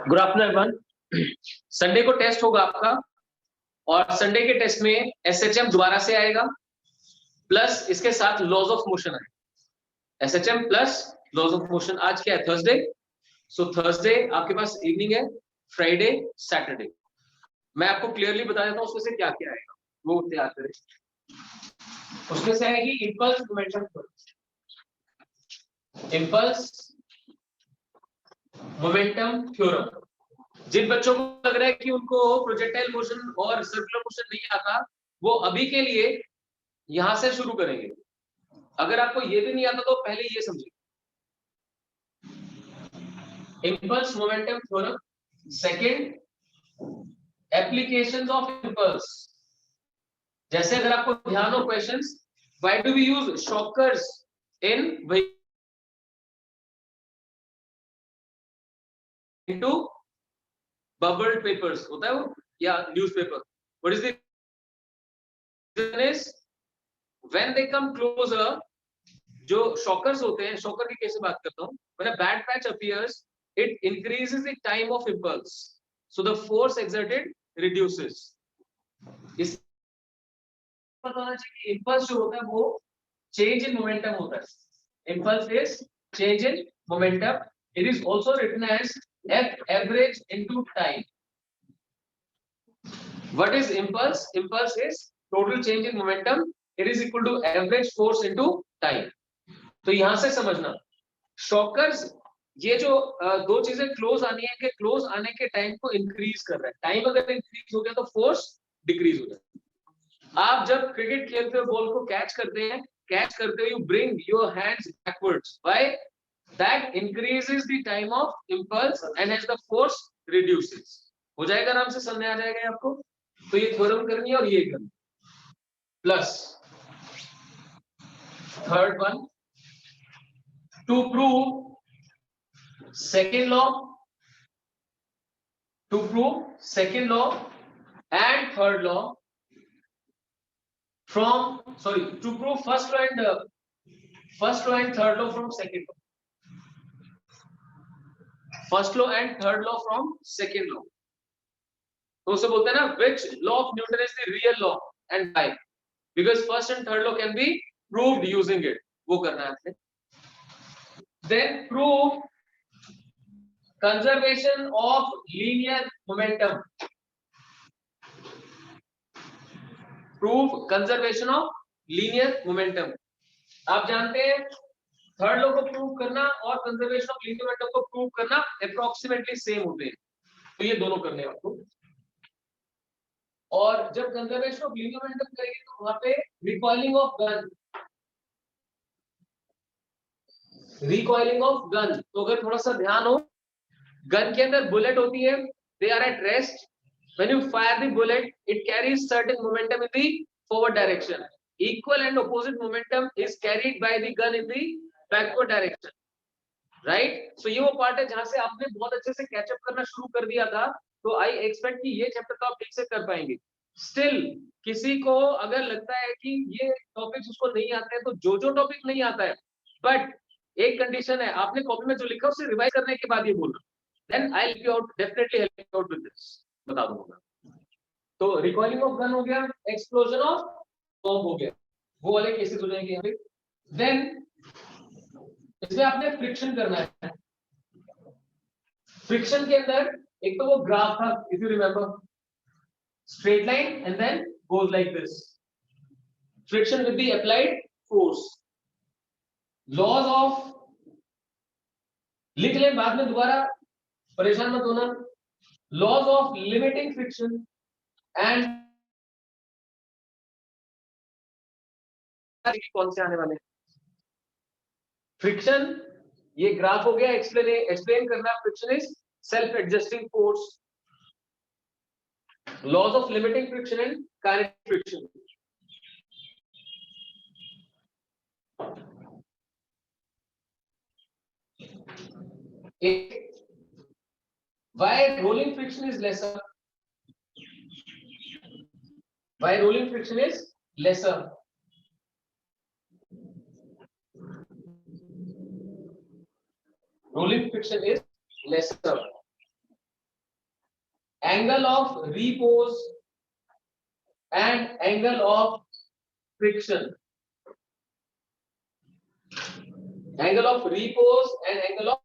Good afternoon everyone. Sunday को test होगा आपका और संडे के टेस्ट में एसएचएम दोबारा से आएगा प्लस इसके साथ लॉज ऑफ मोशन आएगा। SHM plus laws of motion. आज क्या है? थर्सडे। सो थर्सडे आपके पास इवनिंग है, फ्राइडे, सैटरडे। मैं आपको क्लियरली बता देता हूँ उसमें से क्या क्या आएगा, वो तैयार करें। उसमें से आएगी impulse momentum theorem. Impulse momentum theorem. जिन बच्चों को लग रहा है कि उनको प्रोजेक्टाइल मोशन और सर्कुलर मोशन नहीं आता, वो अभी के लिए यहां से शुरू करेंगे। अगर आपको ये भी नहीं आता तो पहले ये समझिए। Impulse momentum theorem. Second, applications of impulse. जैसे अगर आपको ध्यान हो questions, why do we use shockers in into bubbled papers, होता है वो, या newspaper. What is the reason? Is when they come closer, जो शॉकर्स होते हैं, शॉकर की कैसे बात करता हूं, when a bad patch appears it increases the time of impulse, so the force exerted reduces. इस पता होना चाहिए कि इंपल्स जो होता है वो चेंज इन मोमेंटम होता है। Impulse is change in momentum. It is also written as F average into time. What is impulse? Impulse is total change in momentum, it is equal to average force into time. तो यहां से समझना, shockers ये जो दो चीजें close आनी है कि क्लोज आने के टाइम को इंक्रीज कर रहा है। टाइम अगर इंक्रीज हो गया तो फोर्स डिक्रीज हो जाता है। आप जब क्रिकेट खेलते हो, बॉल को कैच करते हैं, कैच करते हो, you bring your hands backwards, why? That increases the time of impulse and hedge the force reduces. हो जाएगा, आराम से समझ आ जाएगा आपको। तो ये थ्योरम करनी है और ये करनी plus third one, to prove second law, to prove second law and third law from, sorry, to prove first law and third law from second law. First law and third law from second law. तो उसे बोलते हैं ना, which law of Newton is the real law and why? Because first and third law can be proved using it. वो करना है आपने। Then prove conservation of linear momentum. Prove conservation of linear momentum. आप जानते हैं third law को prove करना और कंजर्वेशन ऑफ लीनियर मोमेंटम को प्रूव करना अप्रोक्सीमेटली सेम होते हैं, तो ये दोनों करने हैं आपको। और जब कंजर्वेशन ऑफ लीनियर मोमेंटम करेंगे तो वहां पे recoiling of gun, recoiling of gun. तो अगर थोड़ा सा ध्यान हो, गन के अंदर बुलेट होती है, they are at rest. When you fire the bullet it carries certain momentum in the forward direction, equal and opposite momentum is carried by the gun in the backward direction, right? So ये वो part है जहां से आपने बहुत अच्छे से catch up करना शुरू कर दिया था, तो आई एक्सपेक्ट कि ये चैप्टर तो आप ठीक से कर पाएंगे। स्टिल किसी को अगर लगता है कि ये टॉपिक्स उसको नहीं आते हैं, तो जो टॉपिक नहीं आता है, बट एक कंडीशन है, आपने कॉपी में जो लिखा उसे रिवाइज करने के बाद ये बोलना, then I help you out, definitely help you out with this, बता दूंगा। तो रिकॉइलिंग ऑफ गन हो गया, एक्सप्लोजन ऑफ बॉम्ब हो गया, वो वाले केसेस हो जाएंगे यहाँ पे। देन इसमें आपने फ्रिक्शन करना है। फ्रिक्शन के अंदर एक तो वो ग्राफ था, if you remember, straight line and then goes like this, friction with the applied force. Laws of, लिख लें बाद में दोबारा, परेशान मत होना। Laws of limiting friction and कौन से आने वाले? फ्रिक्शन, ये ग्राफ हो गया, एक्सप्लेन करना। Friction is self adjusting force. Laws of limiting friction and kinetic friction. Why rolling friction is lesser? Why rolling friction is lesser? rolling friction is lesser. Angle of repose and angle of friction. Angle of repose and angle of,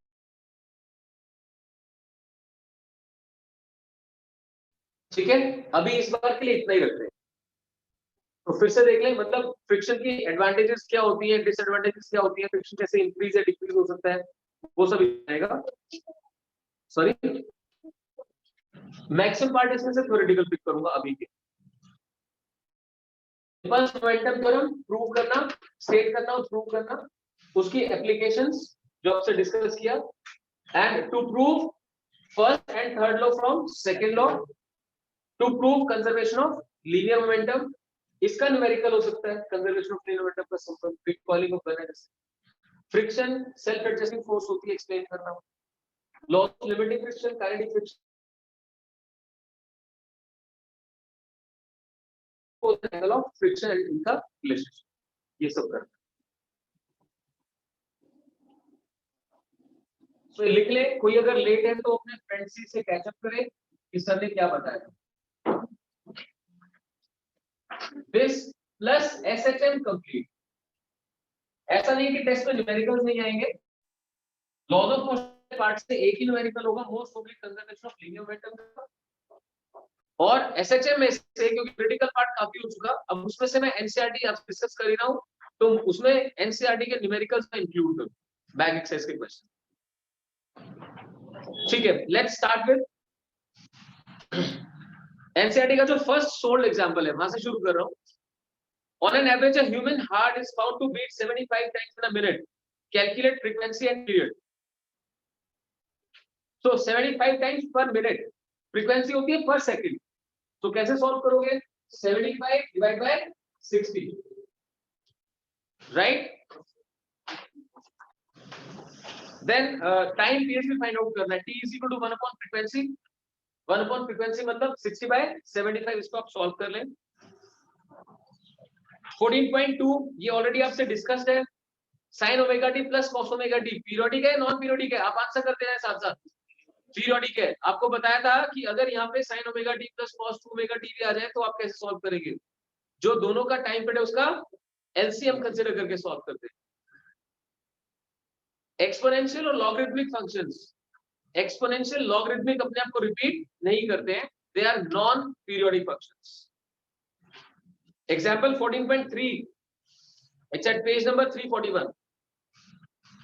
ठीक है, अभी इस बार के लिए इतना ही रखते हैं। तो फिर से देख लें, मतलब फ्रिक्शन की एडवांटेजेस क्या होती है, डिसएडवांटेजेस क्या होती है, फ्रिक्शन कैसे इंक्रीज या डिक्रीज हो सकता है, वो सब आएगा। सॉरी, मैक्सिमम पार्ट इसमें से थ्योरेटिकल पिक करूंगा अभी के। इम्पल्स मोमेंटम थ्योरम प्रूव करना, स्टेट करना और प्रूव करना, उसकी एप्लीकेशंस जो आपसे डिस्कस किया, and to prove first and third law from second law, to prove conservation of linear momentum, इसका न्यूमेरिकल हो सकता है कंजर्वेशन ऑफ लीनियर मोमेंटम का simple recalling of balance, friction self adjusting force होती है, एक्सप्लेन करना, law of limiting friction, kinetic friction, angle of friction and इनका relationship, ये सब करना। तो लिख ले, कोई अगर लेट है तो अपने फ्रेंड्स से कैचअप करे कि सर ने क्या बताया। This plus SHM complete. ऐसा नहीं कि टेस्ट में न्यूमेरिकल्स नहीं आएंगे, लॉज ऑफ मोशन पार्ट से एक ही न्यूमेरिकल होगा, most probably conservation of linear momentum का, और एसएचएम में से क्योंकि क्रिटिकल पार्ट काफी हो चुका, अब उसमें से मैं एनसीईआरटी आपसे डिस्कस कर ही रहा हूं, तो उसमें एनसीईआरटी के न्यूमेरिकल्स में इंक्लूड करूं, बैक एक्सरसाइज के क्वेश्चन। ठीक है, लेट्स स्टार्ट विद एनसीईआरटी का जो फर्स्ट सोल्ड एग्जांपल है, वहां से शुरू कर रहा हूं। On an average a human heart is found to beat 75 times in a minute, calculate frequency and period. So 75 times per minute, frequency होती है पर सेकंड, तो कैसे सॉल्व करोगे, 75 divide by 60, right. Then time period भी find out करना है, t is equal to 1 upon frequency, 1 upon frequency मतलब 60 bye 75, इसको आप सॉल्व कर लें। 14.2 ये ऑलरेडी आपसे डिस्कस्ड है, sin omega t plus cos omega T periodic है नॉन पीरियोडिक है, आप आंसर करते हैं साथ साथ, पीरियोडिक है। आपको बताया था कि अगर यहाँ पे sin omega t plus cos omega T भी आ जाए तो आप कैसे सॉल्व करेंगे, जो दोनों का टाइम पीरियड है उसका एलसीएम कंसीडर करके सॉल्व करते हैं। एक्सपोनेंशियल और लॉगरिथमिक फंक्शंस, एक्सपोनेंशियल लॉगरिथमिक अपने आप को रिपीट नहीं करते हैं, they are non periodic functions. Example 14.3, it's at page number 341,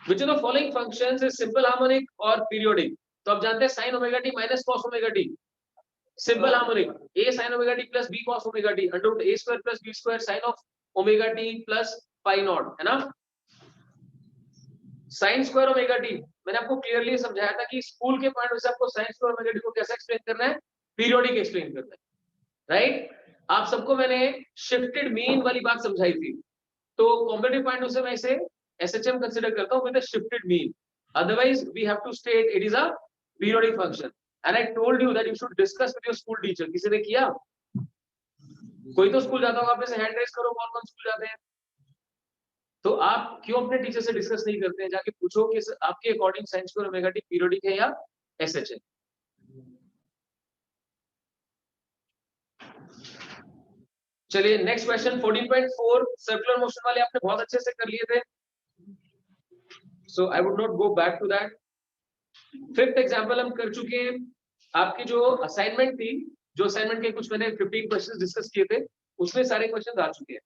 which of the following functions is simple harmonic or periodic? तो आप जानते हैं sin omega t minus cos omega t simple harmonic, a sin omega t plus b cos omega t under root a square plus b square sin of omega t plus pi naught, है ना। sin square omega T मैंने आपको clearly समझाया था कि school के point से आपको sin स्क्वायर ओमेगा टी को कैसे एक्सप्लेन करना है, पीरियोडिक एक्सप्लेन करना है, राइट। आप सबको मैंने शिफ्टेड मीन वाली बात समझाई थी, तो कॉम्पिटिटिव पॉइंट से मैं इसे एसएचएम कंसीडर करता हूं with the shifted mean, otherwise we have to state it is a periodic function, and I told you that you should discuss with your school teacher. किसी ने किया, कोई तो स्कूल जाता होगा, आप में से हैंड रेज करो कौन कौन स्कूल जाते हैं। तो आप क्यों अपने टीचर से डिस्कस नहीं करते हैं, जाके पूछो कि आपके according sine square omega T periodic है या एसएचएम। चलिए नेक्स्ट क्वेश्चन 14.4, सर्कुलर मोशन वाले आपने बहुत अच्छे से कर लिए थे, so I would not go back to that. Fifth example हम कर चुके हैं, आपकी जो असाइनमेंट थी, जो असाइनमेंट के कुछ मैंने 15 क्वेश्चंस डिस्कस किए थे, उसमें सारे क्वेश्चंस आ चुके हैं।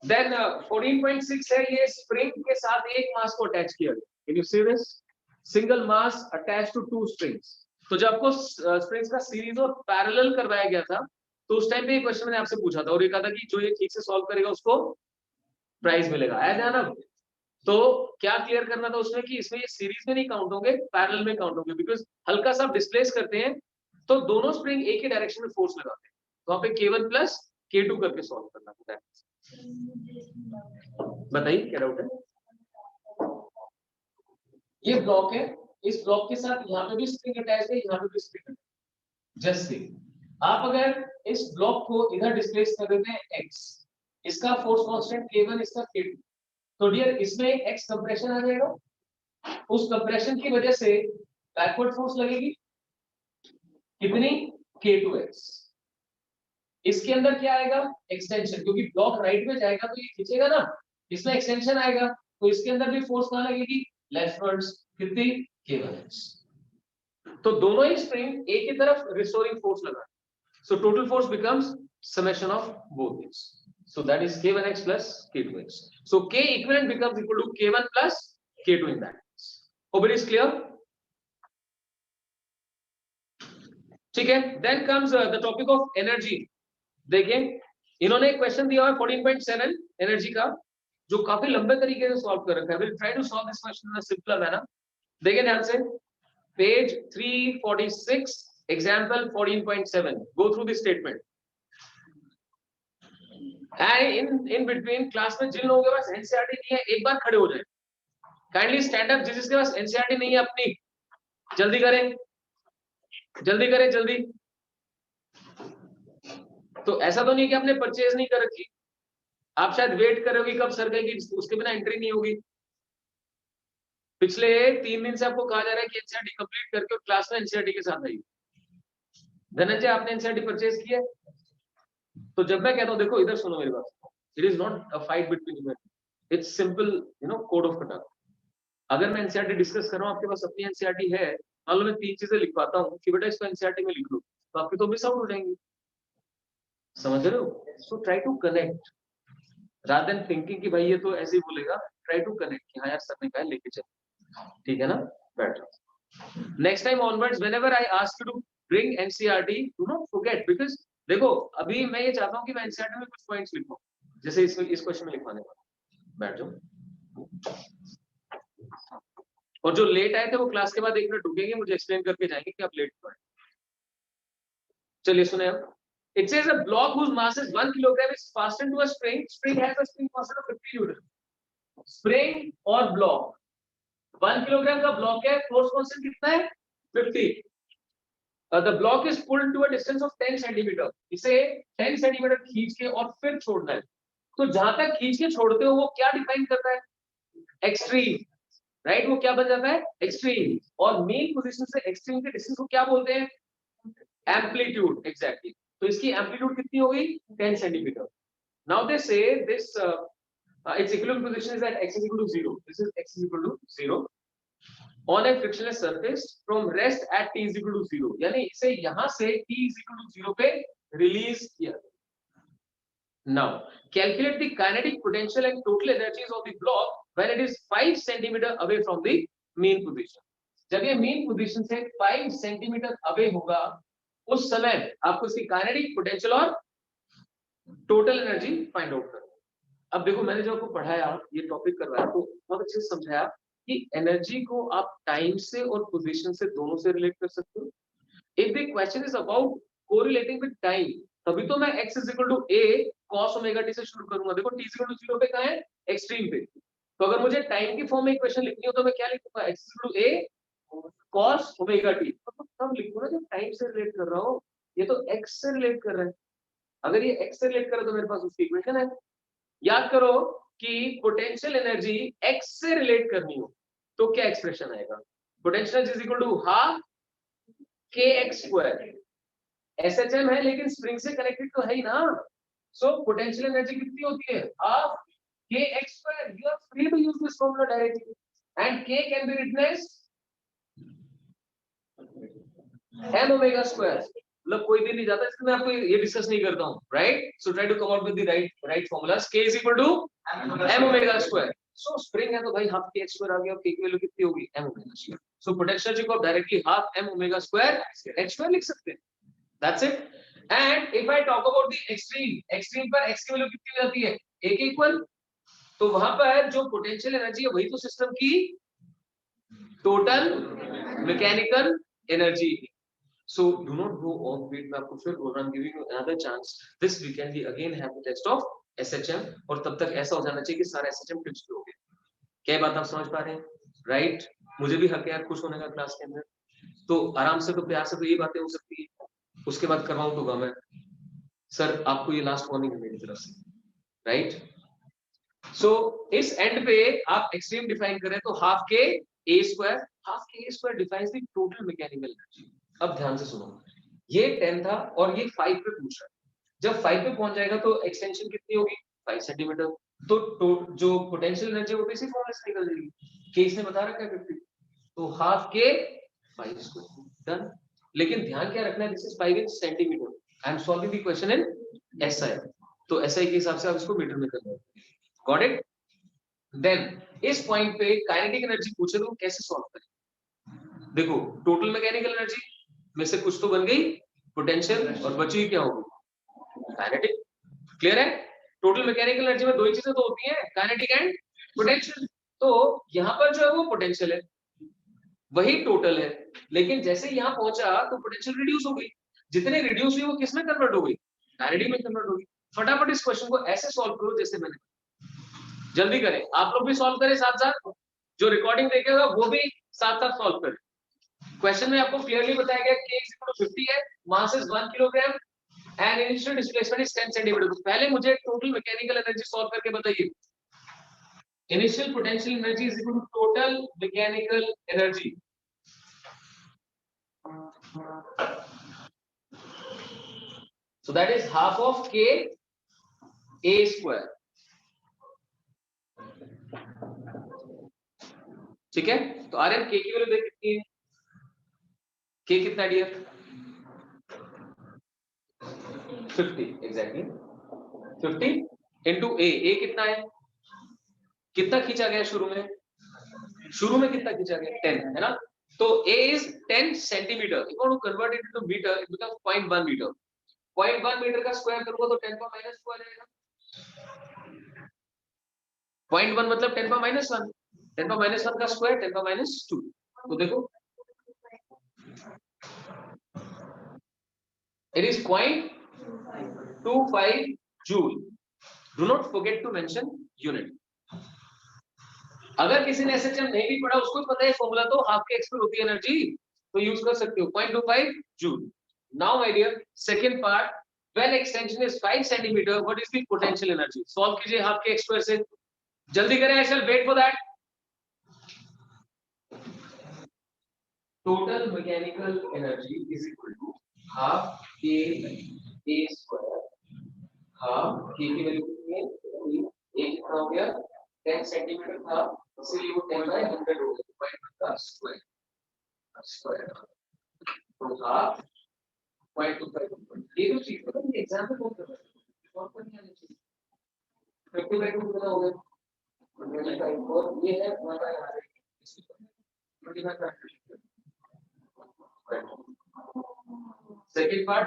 देन 14.6 है, ये स्प्रिंग के साथ एक मास को अटैच किया गया, can you see this, single mass attach to two springs. तो जब आपको स्प्रिंग्स का सीरीज और पैरेलल करवाया गया था, तो उस टाइम पे ये क्वेश्चन मैंने आपसे पूछा था और ये कहा था कि जो ये ठीक से सॉल्व करेगा उसको प्राइज मिलेगा, आया ध्यान अब। तो क्या क्लियर करना था उसमें कि इसमें ये सीरीज में नहीं काउंट होंगे, पैरेलल में काउंट होंगे, बिकॉज हल्का सा डिस्प्लेस करते हैं तो दोनों स्प्रिंग एक ही डायरेक्शन में फोर्स लगाते हैं, तो वहां पे K1 प्लस K2 करके सॉल्व करना होता है। बताइए क्या डाउट है। ये ब्लॉक है, इस ब्लॉक के साथ यहाँ पे भी स्प्रिंग अटैच है, यहाँ पे भी स्प्रिंग, जस्ट सी आप अगर इस ब्लॉक को इधर डिस्प्लेस कर देते हैं x, इसका फोर्स कांस्टेंट K1, इसका K2, तो डियर इसमें x कंप्रेशन आ जाएगा, उस कंप्रेशन की वजह से बैकवर्ड फोर्स लगेगी कितनी, K2x। इसके अंदर क्या आएगा, एक्सटेंशन, क्योंकि ब्लॉक राइट में जाएगा तो ये खींचेगा ना, इसमें एक्सटेंशन आएगा, तो इसके अंदर भी फोर्स कहां लगेगी, लेफ्टवर्ड्स, कितनी, K1x। तो दोनों ही स्प्रिंग एक ही तरफ रिस्टोरिंग फोर्स लगा, so total force becomes summation of both these, so that is K1x plus K2x, so K equivalent becomes equal to K1 plus K2 in that case. Hope it is clear. ठीक है, then comes the topic of energy। देखिए इन्होंने एक question दिया है 14.7 energy का, जो काफी लंबे तरीके से सॉल्व कर रखा है। we'll try to solve this question in a simpler manner। देखिए ध्यान से, page 346 example 14.7, go through this statement। in between class में जिन लोगों के पास एनसीईआरटी नहीं है एक बार खड़े हो जाए, काइंडली स्टैंड अप। जिसके पास एनसीईआरटी नहीं है अपनी, जल्दी करें जल्दी करें जल्दी। तो ऐसा तो नहीं कि आपने परचेज नहीं कर रखी, आप शायद वेट कर रहे हो कब सर कहेगी, उसके बिना एंट्री नहीं होगी। पिछले 3 दिन से आपको कहा जा रहा है कि एनसीईआरटी कंप्लीट करके और क्लास में एनसीईआरटी के साथ आइए। धनंजय आपने एनसीईआरटी परचेज किया है? तो जब मैं कहता हूं देखो इधर सुनो मेरी बात, it is not a fight between human, it's simple code of conduct. अगर मैं एनसीईआरटी डिस्कस कर रहा हूं, आपके पास अपनी एनसीईआरटी है, मान लो मैं 3 चीजें लिखवाता हूं कि बेटा इसको एनसीईआरटी में लिख लो, तो आपकी तो मिस आउट हो जाएंगी, समझ रहे हो? So try to connect rather than thinking कि भाई ये तो ऐसे ही बोलेगा, ट्राई टू कनेक्ट कि हाँ यार सर ने कहा लेके चल, ठीक है ना? Better next time onwards whenever I ask you to bring NCERT, do not forget, because देखो अभी मैं ये चाहता हूं कि मैं एनसीईआरटी में कुछ पॉइंट्स लिखूं, जैसे इस क्वेश्चन में लिखवाने वाला, बैठ जाओ। और जो लेट आए थे वो क्लास के बाद 1 मिनट रुकेंगे, मुझे एक्सप्लेन करके जाएंगे कि आप लेट क्यों आए। चलिए सुने अब। It says a block whose mass is 1 kilogram is fastened to a spring. Spring has a spring constant of 50 Newton. Spring और block 1 किलोग्राम का ब्लॉक है, फोर्स कांस्टेंट कितना है 50। The block is pulled to a distance of 10 centimetre. इसे 10 centimetre खींच के और फिर छोड़ना है। तो जहां तक खींच के छोड़ते हो वो क्या डिफाइन करता है, एक्सट्रीम, राइट? वो क्या बन जाता है, एक्सट्रीम। और मेन पोजीशन से एक्सट्रीम के डिस्टेंस को क्या बोलते हैं, एम्पलीट्यूड, एग्जैक्टली। तो इसकी एम्पलीट्यूड कितनी हो गई, 10 सेंटीमीटर। नाउ दे से this its equilibrium position is at x is equal to 0. This is x is equal to 0 on a frictionless surface from rest at t is equal to 0, यानी इसे यहां से t is equal to 0 पे release किया। Now calculate the kinetic potential and total energies of the block when it is 5 centimeter away from the mean position। जब ये mean position से 5 centimetre away होगा, उस समय आपको इसकी काइनेटिक पोटेंशियल और टोटल एनर्जी फाइंड आउट करना। अब देखो मैंने जो आपको पढ़ाया, ये टॉपिक करवाया, तो बहुत अच्छे से समझाया कि एनर्जी को आप टाइम से और पोजीशन से दोनों से रिलेट कर सकते हो। If the question is about correlating with time, तभी तो मैं x = a cos omega t से शुरू करूंगा। देखो t = 0 पे कहां है, एक्सट्रीम पे। तो अगर मुझे टाइम की फॉर्म में इक्वेशन लिखनी हो तो मैं क्या लिखूंगा, x = a cos omega t। तो तब लिखूंगा जब टाइम से रिलेट कर रहा हो, ये तो x से रिलेट कर रहा है। अगर ये x से रिलेट कर रहा है तो मेरे पास उसकी इक्वेशन है। याद करो कि पोटेंशियल एनर्जी x से रिलेट करनी हो तो क्या एक्सप्रेशन आएगा, potential is equal to half kx²। SHM है लेकिन स्प्रिंग से कनेक्टेड तो है ही ना, सो पोटेंशियल एनर्जी कितनी होती है, half kx²। You are free to use this formula directly and k can be written as m omega square. मतलब कोई भी नहीं जाता, इसलिए मैं आपको ये डिस्कस नहीं करता हूं, right? So try to come out with the right formulas. k = m omega square. So spring है तो भाई हाफ kx² आ गया, और k की वैल्यू कितनी होगी, m omega square. So potential energy को आप directly half m omega square h² लिख सकते हैं। That's it. And if I talk about the extreme, extreme पर x की वैल्यू कितनी हो जाती है, a के इक्वल। तो वहां पर जो पोटेंशियल एनर्जी है वही तो सिस्टम की total mechanical energy. So do not go off beat, मैं आपको फिर बोल रहा हूँ, giving you another chance this weekend we again have the test of SHM, और तब तक ऐसा हो जाना चाहिए कि सारा SHM टिप्स पे हो गए। क्या बात आप समझ पा रहे हैं, राइट? मुझे भी हक है यार खुश होने का क्लास के अंदर, तो आराम से तो प्यार से तो ये बातें हो सकती है, उसके बाद करवाऊं तो गम है। सर आपको ये लास्ट वार्निंग है मेरी तरफ से, राइट? सो इस एंड पे आप एक्सट्रीम डिफाइन करें तो half k a square, half k a square defines the total mechanical energy. अब ध्यान से सुनो, ये 10 था और ये 5 पे पूछ रहा है। जब 5 पे पहुंच जाएगा तो एक्सटेंशन कितनी होगी, 5 सेंटीमीटर। तो जो पोटेंशियल एनर्जी वो इसी फॉर्मूले से निकल जाएगी, के इसने बता रखा है 50, तो हाफ के 5 स्क्वायर, डन। लेकिन ध्यान क्या रखना है, this is 5 in centimetre, I am solving the question in SI, तो एसआई के हिसाब से आप इसको मीटर में करना है, गॉट इट। देन इस पॉइंट पे काइनेटिक एनर्जी पूछे तो कैसे सॉल्व करें। देखो टोटल मैकेनिकल एनर्जी में से कुछ तो बन गई पोटेंशियल और बची क्या होगी, काइनेटिक। क्लियर है, टोटल मैकेनिकल एनर्जी में दो ही चीजें तो होती हैं, काइनेटिक एंड पोटेंशियल। तो यहाँ पर जो है वो पोटेंशियल है, वही टोटल है, लेकिन जैसे यहाँ पहुंचा तो पोटेंशियल रिड्यूस हो गई, जितने रिड्यूस हुई वो किस में कन्वर्ट हो गई, काइनेटिक में कन्वर्ट हो गई। फटाफट इस क्वेश्चन को ऐसे सॉल्व करो जैसे मैंने, जल्दी करें, आप लोग भी सॉल्व करें साथ साथ, जो रिकॉर्डिंग देखेगा वो भी साथ साथ सॉल्व करें। क्वेश्चन में आपको क्लियरली बताया गया k 50 है, mass is 1 kilogram and initial displacement is 10 centimetre. पहले मुझे टोटल मैकेनिकल एनर्जी सॉल्व करके बताइए। Initial potential energy is equal to total mechanical energy, so that is half of k a square, ठीक है। तो आर्यन के की वैल्यू देख कितनी है, के कितना डियर, 50 एग्जैक्टली, 50 इनटू ए कितना है, कितना खींचा गया शुरू में कितना खींचा गया 10 है ना, तो a is 10 centimetre, if you want to convert it into meter it becomes 0.1 metre, 0.1 metre का स्क्वायर करूंगा तो 10 का माइनस स्क्वायर आएगा, 0.1 मतलब 10 का माइनस 1, 10 का माइनस 1 का स्क्वायर 10 का माइनस 2, तो देखो it is 0.25 joule, do not forget to mention unit। अगर किसी ने एसएचएम नहीं भी पढ़ा, उसको पता है फॉर्मूला, तो हाफ के एक्स पे होती है एनर्जी, तो यूज कर सकते हो 0.25 joule. Now my dear second part, when extension is 5 centimetre what is the potential energy, solve कीजिए हाफ के एक्स स्क्वायर से, जल्दी करें, I shall wait for that. Total mechanical energy is equal to half k a square, half के की value कितनी है, ए कितना हो गया 10 सेंटीमीटर था, इसलिए वो 10 बाय 100 हो गया, पॉइंट का स्क्वायर, तो हाफ 0.25, ये तो चीज पता नहीं एग्जाम में कौन कर रहा है, कौन पर नहीं आनी चाहिए, 50/2 कितना हो गया 25, और ये है हमारा यहाँ पे 25। सेकंड पार्ट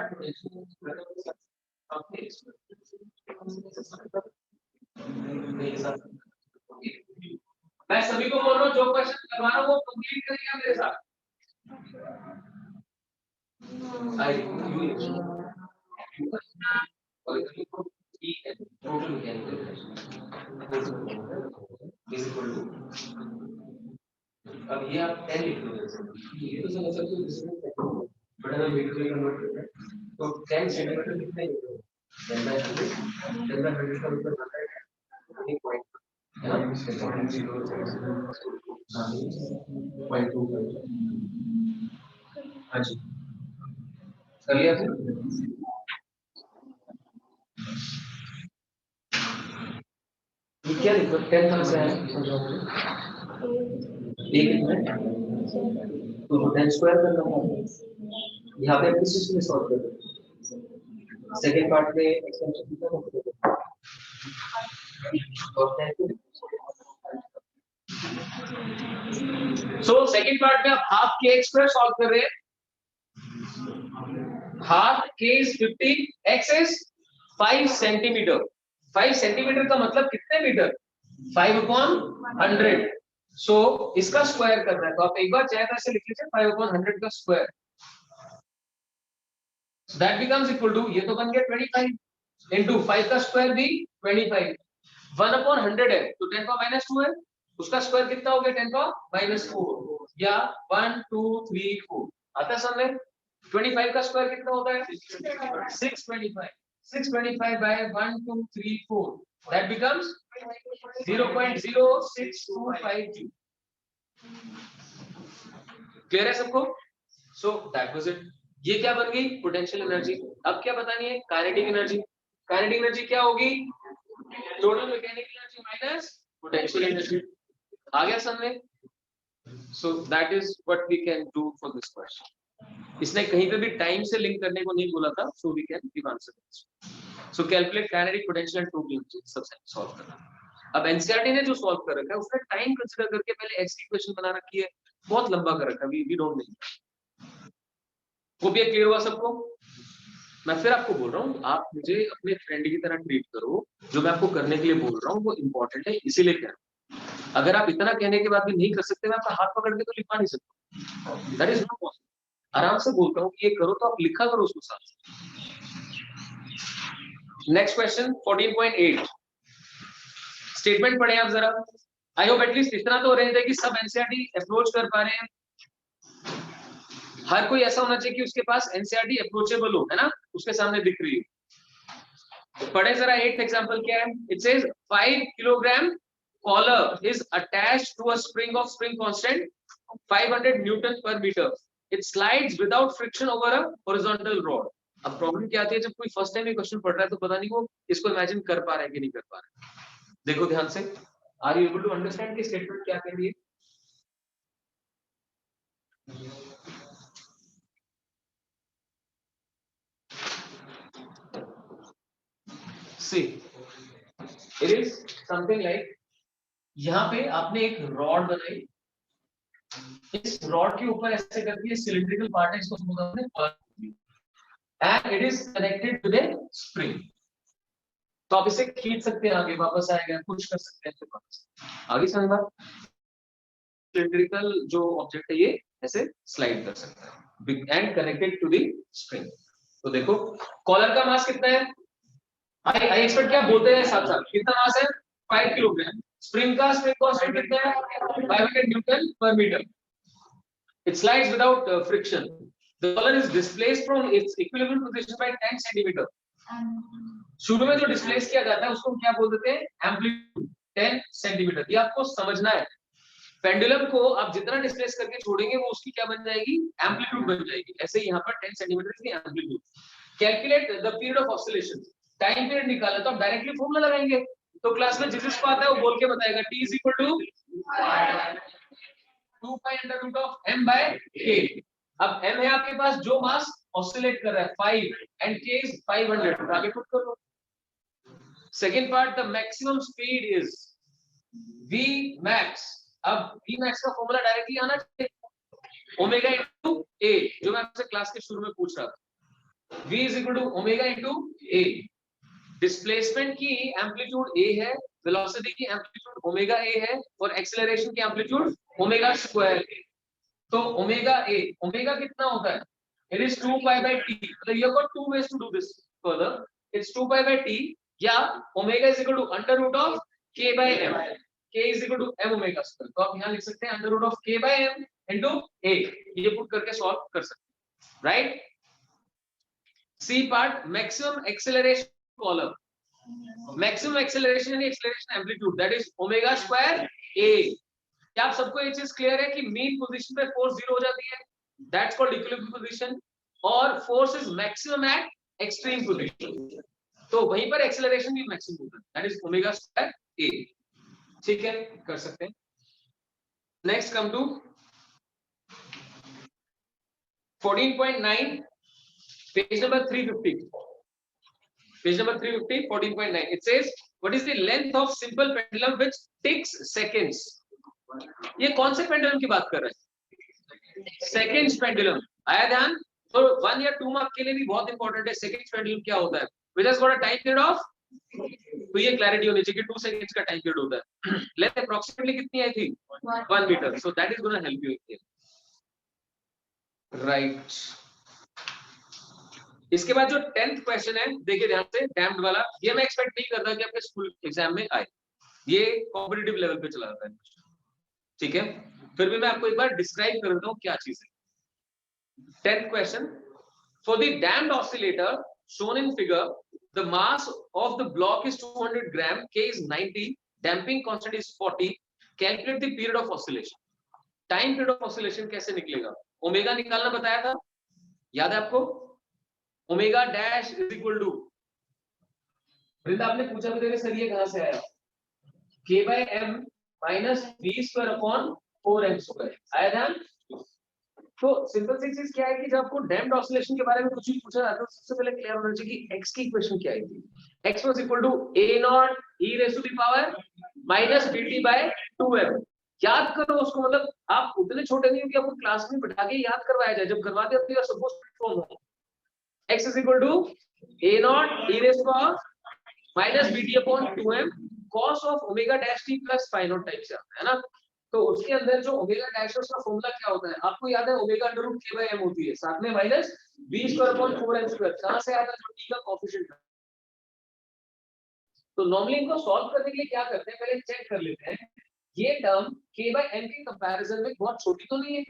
मैं सभी को बोल रहा हूँ जो क्वेश्चन करवा रहा हूँ वो कंप्लीट करिए मेरे साथ। अब ये आप 10 लिख लो, ये तो समझ सकते हो, बट अगर मीटर में कन्वर्ट करना है तो 10 सेंटीमीटर कितने लिख लो, 10 बाय 100 का ऊपर आता है 1 पॉइंट है ना, 0.25। हाँ जी कर लिया फिर, ये क्या लिखो 10 कहाँ से आया समझाओ मुझे, एक मिनट, तो 10 स्क्वायर करना है, यहाँ पे किस चीज में सॉल्व कर रहे हैं, सेकंड पार्ट में एक्सटेंशन कितना होगा, और 10 सो सेकंड पार्ट में आप half k x square solve कर रहे हैं, हाफ के is 50, x is 5 centimetre, 5 centimetre का मतलब कितने मीटर, 5/100, सो इसका स्क्वायर करना है, तो आप एक बार चाहे तो ऐसे लिख लीजिए 5/100 का square, that becomes equal to, ये तो बन गया 25 इनटू 5 का स्क्वायर भी 25, 1/100 है तो 10 का -2 है, उसका स्क्वायर कितना हो गया 10 का -4, या 1 2 3 4 आता है समझ में। 25 का स्क्वायर कितना होता है 625, 625 by 1 2 3 4 that becomes 0.0625 joule, clear है सबको? So that was it. ये क्या बन गई? Potential energy. अब क्या बतानी है? Kinetic energy. काइनेटिक एनर्जी क्या होगी? Total mechanical energy minus potential energy. आ गया समझ में? So that is what we can do for this question. इसने कहीं पे भी टाइम से लिंक करने को नहीं बोला था, so we can give answer. So calculate kinetic potential and total energy, सबसे सॉल्व करना। अब एनसीईआरटी ने जो सॉल्व कर रखा है उसने टाइम कंसीडर करके पहले एक्स की इक्वेशन बना रखी है, बहुत लंबा कर रखा है, वी डोंट नीड। वो भी क्लियर हुआ सबको? मैं फिर आपको बोल रहा हूँ, आप मुझे अपने फ्रेंड की तरह ट्रीट करो। जो मैं आपको करने के लिए बोल रहा हूँ वो इंपॉर्टेंट है, इसीलिए कह रहा हूँ। अगर आप इतना कहने के बाद भी नहीं कर सकते, मैं आपका हाथ पकड़ के तो लिखवा नहीं सकता। That is not possible. आराम से बोलता हूँ कि ये करो, तो आप लिखा करो उसको साथ। नेक्स्ट क्वेश्चन 14.8 स्टेटमेंट पढ़े आप जरा। आई होप एटलीस्ट इतना तो रेंज है कि सब एनसीईआरटी अप्रोच कर पा रहे हैं। हर कोई ऐसा होना चाहिए कि उसके पास एनसीईआरटी अप्रोचेबल हो, है ना, उसके सामने दिख रही है। पढ़े जरा। 8th एग्जांपल क्या है? It says 5 kilogram collar is attached to a spring of spring constant 500 Newton per meter. It slides without friction over a horizontal rod. अब प्रॉब्लम क्या आती है? जब कोई फर्स्ट टाइम ये क्वेश्चन पढ़ रहा है तो पता नहीं वो इसको इमेजिन कर पा रहा है कि नहीं कर पा रहा है। देखो ध्यान से, are you able to understand कि स्टेटमेंट क्या कह रही है? See, it is something like, यहाँ पे आपने एक रॉड बनाई, इस रॉड के ऊपर ऐसे करके सिलिंड्रिकल पार्ट है, इसको समझ आपने, and it is connected to the spring. तो आप इसे खींच सकते हैं आगे, वापस आएगा, पुश कर सकते हैं वापस आगे। समझ बात? सिलिंड्रिकल जो ऑब्जेक्ट है ये ऐसे स्लाइड कर सकता है and connected to the spring. तो देखो कॉलर का मास कितना है? आई एक्सपेक्ट क्या बोलते हैं साथ साथ, कितना मास है? 5 किलोग्राम। स्प्रिंग का स्प्रिंग कांस्टेंट कितना है? 500 न्यूटन पर metre. It slides without friction. The collar is displaced from its equilibrium position by 10 centimeter. शुरू में जो डिस्प्लेस किया जाता है उसको क्या बोल देते हैं? Amplitude 10 centimetre. ये आपको समझना है। पेंडुलम को आप जितना डिस्प्लेस करके छोड़ेंगे वो उसकी क्या बन जाएगी? एम्पलीट्यूड बन जाएगी। ऐसे यहाँ पर 10 सेंटीमीटर की amplitude. Calculate the period of oscillation. Time period निकालना तो आप डायरेक्टली फॉर्मूला लगाएंगे। तो क्लास में जिसको आता है वो बोल के बताएगा, T is equal to 2 pi under root of m by k। अब m है आपके पास जो मास ऑसिलेट कर रहा है 5 एंड k is 500। आगे पुट करो। Second part, the maximum speed is v max। अब v max का फॉर्मूला डायरेक्टली आना चाहिए, ओमेगा इनटू a, जो मैं आपसे क्लास के शुरू में पूछ रहा था। v is equal to omega into a। Displacement की एम्पलीट्यूड a है, वेलोसिटी की एम्पलीट्यूड ओमेगा a है, और एक्सेलरेशन की एम्पलीट्यूड ओमेगा स्क्वायर a। तो ओमेगा a, ओमेगा कितना होता है? It is 2 pi by t। मतलब you got two ways to do this further. It's 2 pi by t, या omega is equal to under root of k by m। k is equal to m omega square. तो आप यहां लिख सकते हैं under root of k by m into a। ये put करके solve कर सकते हैं, right? C part, maximum acceleration column. Maximum acceleration यानी acceleration amplitude, that is omega square a। क्या आप सबको ये चीज क्लियर है कि मीन पोजीशन पे फोर्स 0 हो जाती है, दैट्स कॉल्ड इक्विलिब्रियम पोजीशन, और force is maximum at extreme position. तो वहीं पर एक्सेलरेशन भी मैक्सिमम होता है, that is omega square a। ठीक है, कर सकते हैं। Next come to 14.9 page number 350। Page number 350, 14.9. It says, what is the length of simple pendulum which ticks seconds? ये कौन से पेंडुलम की बात कर रहे हैं? Seconds pendulum. आया ध्यान? तो 1 या 2 मार्क के लिए भी बहुत इंपॉर्टेंट है, सेकंड्स पेंडुलम क्या होता है? Which has got a time period of, तो ये क्लैरिटी होनी चाहिए कि 2 सेकंड्स का टाइम पीरियड होता है। लेंथ अप्रोक्सीमेटली कितनी आई थी? 1 मीटर। So that is gonna help you here, right? इसके बाद जो 10th क्वेश्चन है, देखिए ध्यान से, डैम्ड वाला। ये मैं एक्सपेक्ट नहीं करता कि आपके स्कूल एग्जाम में आए, ये कॉम्पिटिटिव लेवल पे चला जाता है, ठीक है? फिर भी मैं आपको एक बार डिस्क्राइब कर देता हूँ क्या चीज है। 10th question, for the damped oscillator shown in figure, the mass of the block is 200 gram, k is 90, damping constant is 40, calculate the period of oscillation। Time period of oscillation कैसे निकलेगा? Omega निकालना बताया था, याद है आपको? Omega dash is equal to, Vrinda आपने पूछा भी था सर ये कहां से आया? k by m minus v square upon 4m square आया था। तो सिंपल सी चीज क्या है कि जब आपको डैम्प्ड ऑसिलेशन के बारे में कुछ भी पूछा जाता है तो सबसे पहले क्लियर होना चाहिए कि x की इक्वेशन क्या आएगी। x was equal to a naught e raised to the power minus bt by 2m। याद करो उसको, मतलब आप उतने छोटे नहीं हो कि आपको क्लास में बिठा के याद करवाया जाए, जब करवाते हो तो सपोज फॉर्म हो x is equal to a naught e raised to power minus bt upon 2m cos of omega dash t plus phi naught type से आता है ना। तो उसके अंदर जो ओमेगा डैश है उसका फॉर्मूला क्या होता है आपको याद है? Omega under root k by m होती है, साथ में minus v square upon 4m square. कहां से आता है? जो t का कोएफिशिएंट है। तो नॉर्मली इनको सॉल्व करने के लिए क्या करते हैं, पहले चेक कर लेते हैं ये टर्म k by m के कंपैरिजन में बहुत छोटी तो नहीं है,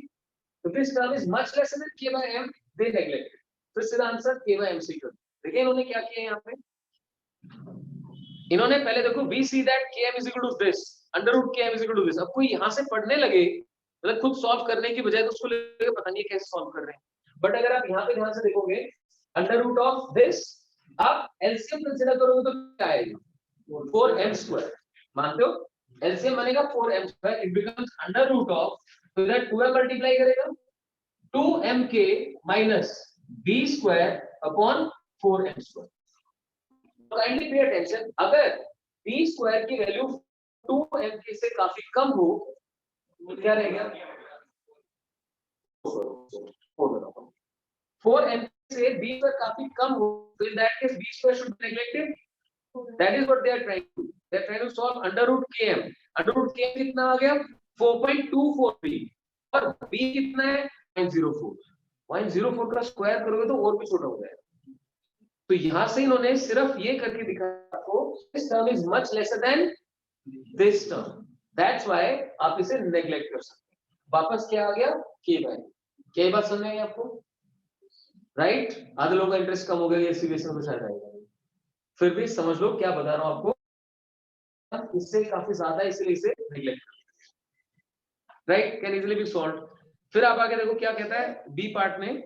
तो this term is much less than k by m, they neglected. फिर सीधा आंसर k by m से कर। देखिए इन्होंने क्या किया यहाँ पे, इन्होंने पहले देखो we see that km is equal to this under root km is equal to this। अब कोई यहाँ से पढ़ने लगे मतलब खुद सॉल्व करने की बजाय तो उसको लेके पता नहीं कैसे सॉल्व कर रहे हैं। बट अगर आप यहाँ पे ध्यान से देखोगे अंडर रूट ऑफ दिस, आप एलसीएम कंसीडर करोगे तो क्या आएगा? 4m square. मानते हो? एलसीएम बनेगा 4m square, it becomes under root of, तो इधर 2m मल्टीप्लाई करेगा 2mk minus b square upon 4m square. Kindly pay attention, अगर b स्क्वायर की वैल्यू 2mk से काफी कम हो तो क्या रहेगा? 4m से b स्क्वायर काफी कम हो तो in that case b square should be neglected. That is what they are trying to, they are trying to solve under root km। Under root km कितना आ गया? 4.24b और b कितना है? 0.04। 0.04 का स्क्वायर करोगे तो और भी छोटा हो जाएगा। तो यहां से इन्होंने सिर्फ ये करके दिखाया आपको this term is much lesser than this term, that's why आप इसे नेग्लेक्ट कर सकते हैं। वापस क्या आ गया? k बाय, क्या बात समझ में आई आपको? राइट? आधे लोगों का इंटरेस्ट कम हो गया, ये सीबीएसई में शायद आएगा, फिर भी समझ लो क्या बता रहा हूं आपको, इससे काफी ज्यादा इसलिए इसे नेग्लेक्ट कर, right? Can easily be solved. फिर आप आगे देखो क्या कहता है बी पार्ट में,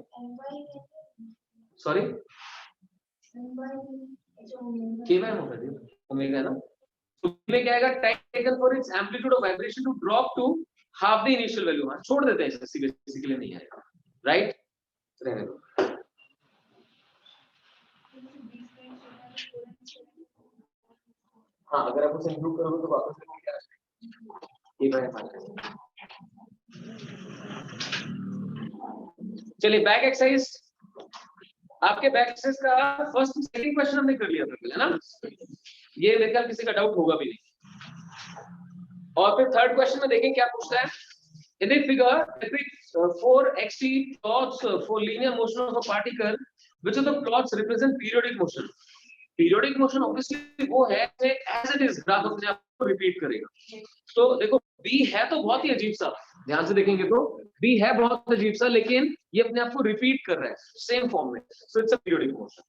सॉरी k बाय होगा जी ओमेगा ना। तो में क्या आएगा? Time taken for its amplitude of vibration to drop to half the initial value. हां छोड़ देते हैं इसे, बेसिकली नहीं आएगा, राइट? रहने दो। हाँ अगर आप उसे इंक्लूड करोगे तो वापस देखो क्या आएगा, k बाय माइनस। चलिए बैक एक्सरसाइज, आपके बैक एक्सरसाइज का फर्स्ट सेकंड क्वेश्चन हमने कर लिया था पहले ना, ये मेरे ख्याल किसी का डाउट होगा भी नहीं। और फिर थर्ड क्वेश्चन में देखें क्या पूछता है। In the figure depicts 4xt plots for linear motion of a particle, which of the plots represent periodic motion? Periodic motion obviously वो है as it is, ग्राफ अपने आप को रिपीट करेगा। तो देखो b है तो बहुत ही अजीब सा, ध्यान से देखेंगे तो b है बहुत अजीब सा, लेकिन ये अपने आप को रिपीट कर रहा है सेम फॉर्म में, so it's a periodic motion,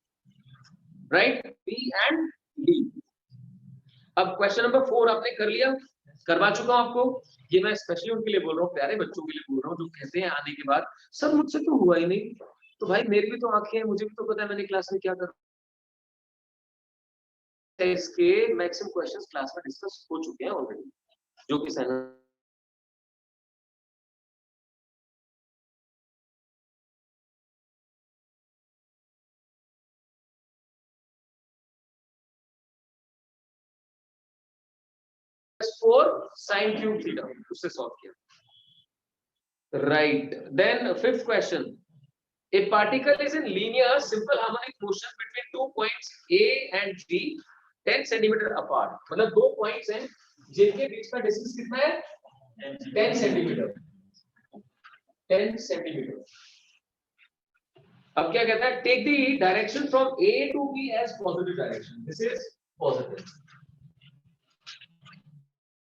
right? b and d। अब क्वेश्चन नंबर 4 आपने कर लिया, करवा चुका हूं आपको। ये मैं स्पेशली उनके लिए बोल रहा हूँ, प्यारे बच्चों के लिए बोल रहा हूँ जो कहते हैं आने के बाद सर मुझसे तो हुआ ही नहीं। तो भाई मेरी भी तो आंखें हैं, मुझे भी तो पता है मैंने क्लास में क्या कर, इसके मैक्सिमम क्वेश्चंस क्लास में डिस्कस हो चुके हैं ऑलरेडी, जो कि सर 4 sin क्यूब थीटा उससे सॉल्व किया, right? Then fifth question, a particle is in linear simple harmonic motion between 2 points A and B 10 cm apart। मतलब दो पॉइंट्स हैं जिनके बीच का डिस्टेंस कितना है? 10 सेंटीमीटर, 10 सेंटीमीटर। अब क्या कहता है? Take the direction from A to B as positive direction, this is positive,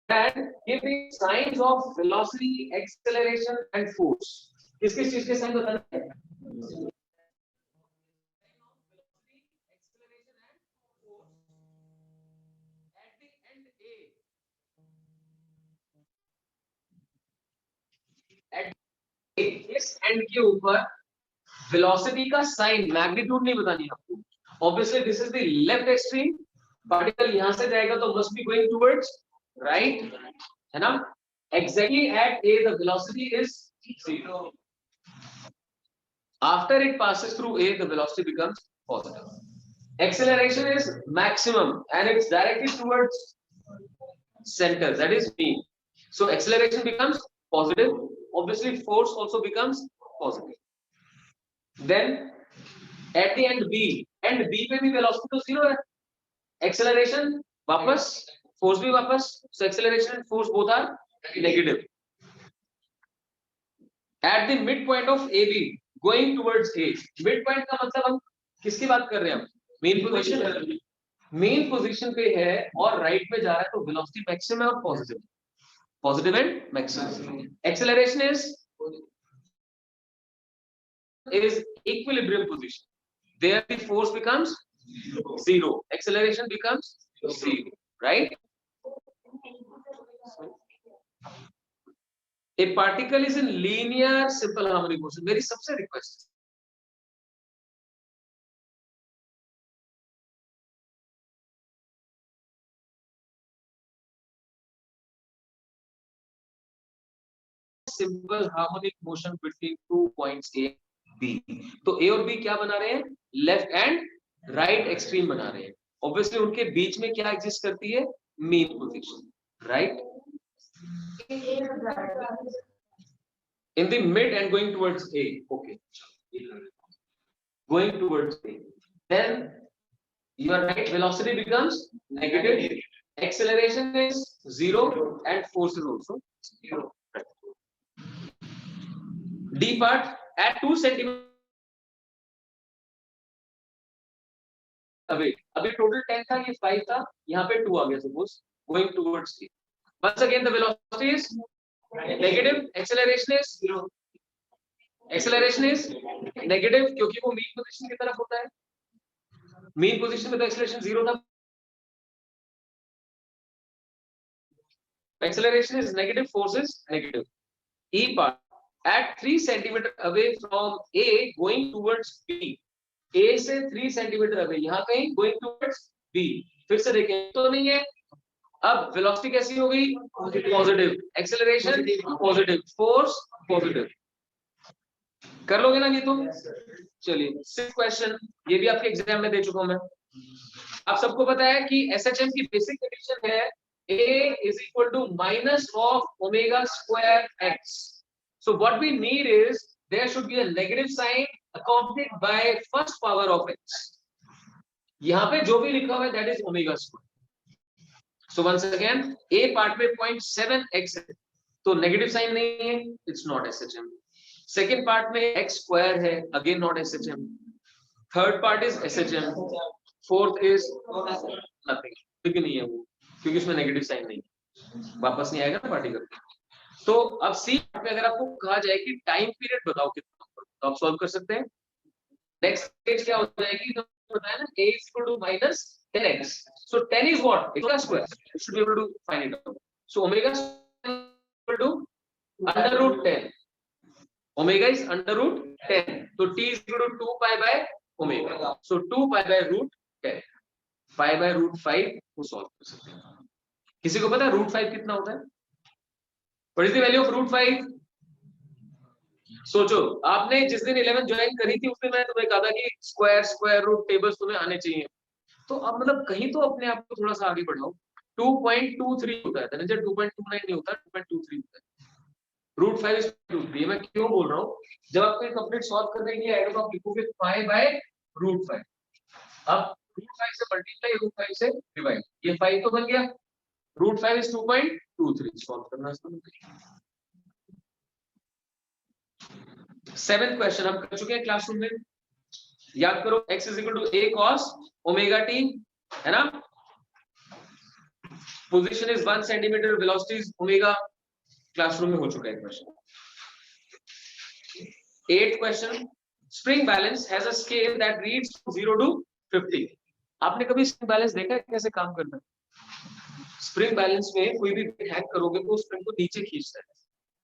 and give the signs of velocity, acceleration and force। किस किस चीज के साइन बताना है? पॉइंट के ऊपर वेलोसिटी का साइन, मैग्नीट्यूड नहीं बतानी आपको। Obviously this is the left extreme, particle यहां से जाएगा तो must be going towards right, है ना। Exactly at A the velocity is 0. After it passes through A the velocity becomes positive. Acceleration is maximum and it's directed towards center, that is B. So acceleration becomes positive. Obviously force also becomes positive. Then at the end B, and B पे भी velocity तो 0 है, acceleration वापस, force भी वापस, so acceleration and force both are negative. At the midpoint of AB going towards A, midpoint का मतलब हम किसकी बात कर रहे हैं, हम मेन पोजीशन, मेन पोजीशन पे है और राइट में जा रहा है तो वेलोसिटी मैक्सिमम है और positive, positive and maximum. Acceleration is equilibrium position, there the force becomes 0, acceleration becomes 0, right. A particle is in linear simple harmonic motion. मेरी सबसे request, simple harmonic motion between 2 points A B. तो A और B क्या बना रहे हैं, left and right extreme बना रहे हैं. ऑब्वियसली उनके बीच में क्या एग्जिस्ट करती है, main position, right. In the mid and going towards A, okay, going towards A, then your right velocity becomes negative, acceleration is 0 and force is also 0. D part at 2 centimeter away, अभी total 10 था, ये 5 था, यहाँ पे 2 आ गया suppose, going towards A. Once again the velocity is negative, acceleration is 0, acceleration is negative क्योंकि वो mean position की तरफ होता है, mean position में तो acceleration 0 था, acceleration is negative, force is negative. E part at 3 centimeter away from A going towards B, A से 3 centimeter away, यहाँ कहीं going towards B. फिर से देखें तो नहीं है, अब वेलोसिटी कैसी हो गई, positive, acceleration positive, force positive. कर लोगे ना ये तुम, चलिए 6th क्वेश्चन, ये भी आपके एग्जाम में दे चुका हूं मैं. आप सबको पता है कि SHM की बेसिक कंडीशन है A is equal to minus of omega square x. So what we need is there should be a negative sign accompanied by first power of x. यहाँ पे जो भी लिखा हुआ है that is omega square. So once again A part में 0.7x है तो नेगेटिव साइन नहीं है, it's not SHM. Second part में x स्क्वायर है, again not SHM. Third part is SHM. Fourth is nothing, ठीक नहीं है वो, क्योंकि उसमें नेगेटिव साइन नहीं है, वापस नहीं आएगा ना पार्टिकल. तो अब सी पार्ट में अगर आपको कहा जाए कि टाइम पीरियड बताओ कितना, तो आप सॉल्व कर सकते हैं. नेक्स्ट स्टेज क्या हो जाएगी, तो बताया ना A is equal to minus 10x. So 10 is what? Omega square. You should be able to find it out. So omega is equal to under root 10. Omega is under root 10. So T is equal to 2 pi by omega. So 2 pi by root 10. Pi by root 5 को solve कर सकते हैं. किसी को पता है root 5 कितना होता है? What is the value of root 5? सोचो, आपने जिस दिन 11 ज्वाइन करी थी उस दिन मैंने तुम्हें कहा था कि स्क्वायर रूट टेबल्स तुम्हें आने चाहिए. तो अब मतलब कहीं तो अपने आप को थोड़ा सा आगे बढ़ाओ. 2.23 होता है, धनंजय 2.29 नहीं होता, 2.23 होता है. Root 5 is 2.3. मैं क्यों बोल रहा हूँ, जब आपको ये कंप्लीट सॉल्व करने के लिए आएगा तो आप लिखोगे पाई बाय रूट 5. अब रूट 5 से मल्टीप्लाई, रूट 5 से डिवाइड, ये 5 तो बन गया. Root 5 is 2.23. सॉल्व करना है. 7th क्वेश्चन हम कर चुके हैं क्लासरूम में, याद करो. x is equal to a cos omega t, है ना. Position is 1 centimetre, velocity is omega. Classroom में हो चुका है question. 8th question, spring balance has a scale that reads 0 to 50. आपने कभी स्प्रिंग बैलेंस देखा है कैसे काम करता है? स्प्रिंग बैलेंस में कोई भी हैंग करोगे तो स्प्रिंग को नीचे खींचता है.